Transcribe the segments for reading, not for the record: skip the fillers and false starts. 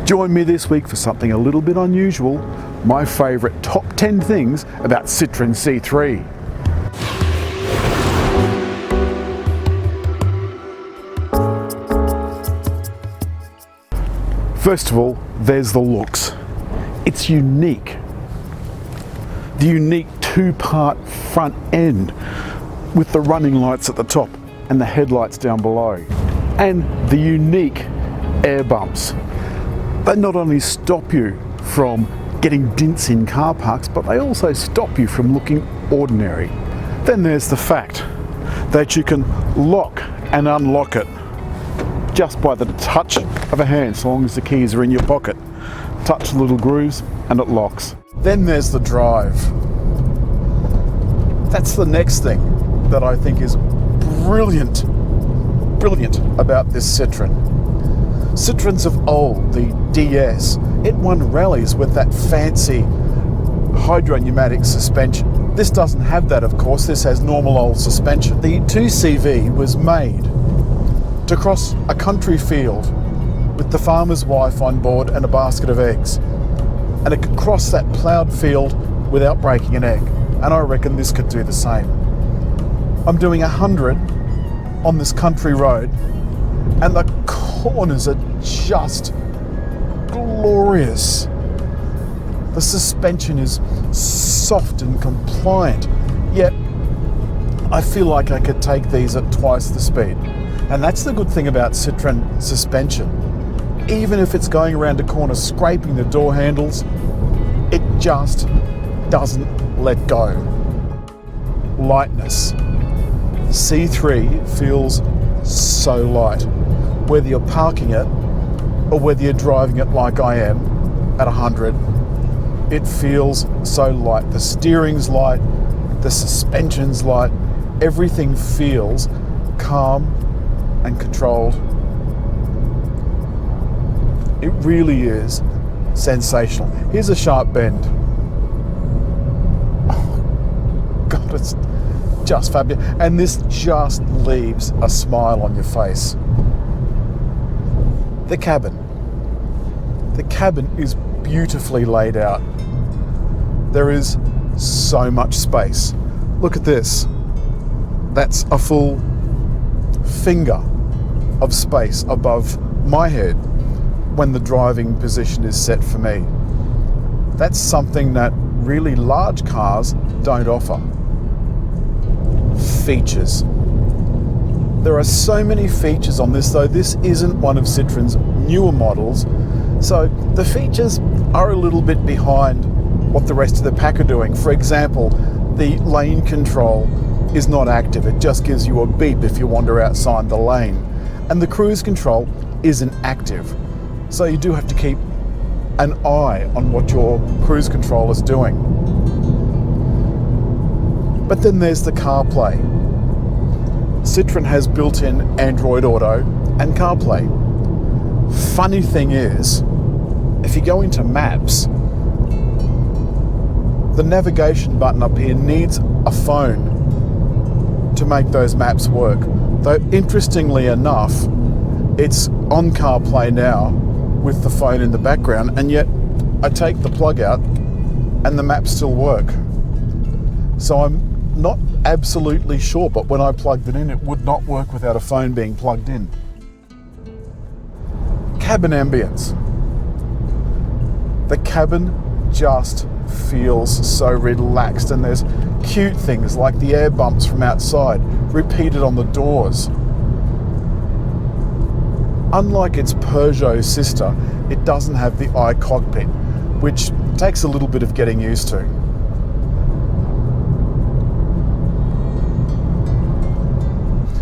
Join me this week for something a little bit unusual, my favourite top 10 things about Citroën C3. First of all, there's the looks. It's unique. The unique two-part front end with the running lights at the top and the headlights down below. And the unique air bumps. They not only stop you from getting dints in car parks, but they also stop you from looking ordinary. Then there's the fact that you can lock and unlock it just by the touch of a hand, so long as the keys are in your pocket. Touch the little grooves and it locks. Then there's the drive. That's the next thing that I think is brilliant about this Citroën. Citroëns of old, the DS, it won rallies with that fancy hydro-pneumatic suspension. This doesn't have that, of course. This has normal old suspension. The 2CV was made to cross a country field with the farmer's wife on board and a basket of eggs. And it could cross that ploughed field without breaking an egg. And I reckon this could do the same. I'm doing 100 on this country road, and the corners are just glorious. The suspension is soft and compliant, yet I feel like I could take these at twice the speed. And that's the good thing about Citroën suspension. Even if it's going around a corner scraping the door handles, it just doesn't let go. Lightness. C3 feels so light. Whether you're parking it or whether you're driving it like I am at 100, it feels so light. The steering's light, the suspension's light, everything feels calm and controlled. It really is sensational. Here's a sharp bend. Oh, God, it's just fabulous. And this just leaves a smile on your face. The cabin. The cabin is beautifully laid out. There is so much space. Look at this. That's a full finger of space above my head when the driving position is set for me. That's something that really large cars don't offer. Features. There are so many features on this, though this isn't one of Citroën's newer models, so the features are a little bit behind what the rest of the pack are doing. For example, the lane control is not active. It just gives you a beep if you wander outside the lane. And the cruise control isn't active. So you do have to keep an eye on what your cruise control is doing. But then there's the CarPlay. Citroën has built-in Android Auto and CarPlay. Funny thing is, if you go into Maps, the navigation button up here needs a phone to make those maps work. Though interestingly enough, it's on CarPlay now with the phone in the background, and yet I take the plug out and the maps still work. So I'm not absolutely sure, but when I plugged it in, it would not work without a phone being plugged in. Cabin ambience. The cabin just feels so relaxed, and there's cute things like the air bumps from outside repeated on the doors. Unlike its Peugeot sister, it doesn't have the iCockpit, which takes a little bit of getting used to.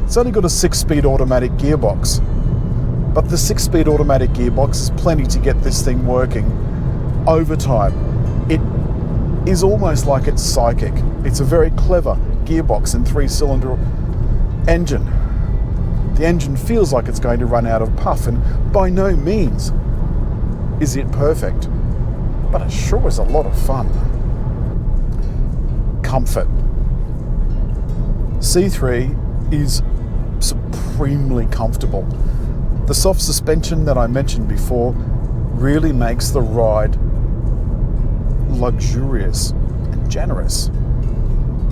It's only got a 6-speed automatic gearbox, but the 6-speed automatic gearbox is plenty to get this thing working over time. It is almost like it's psychic. It's a very clever gearbox and 3-cylinder engine. The engine feels like it's going to run out of puff, and by no means is it perfect, but it sure is a lot of fun. Comfort. C3 is supremely comfortable. The soft suspension that I mentioned before really makes the ride luxurious and generous,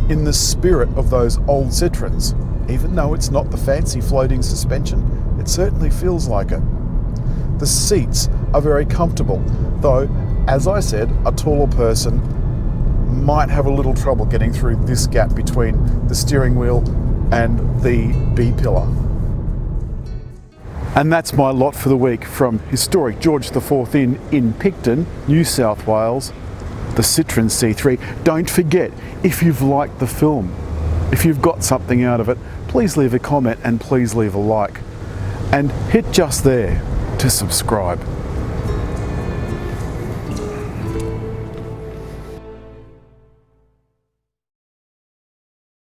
in the spirit of those old Citroëns. Even though it's not the fancy floating suspension, it certainly feels like it. The seats are very comfortable, though, as I said, a taller person might have a little trouble getting through this gap between the steering wheel and the B-pillar. And that's my lot for the week from historic George IV Inn in Picton, New South Wales, the Citroën C3. Don't forget, if you've liked the film, if you've got something out of it, please leave a comment and please leave a like. And hit just there to subscribe.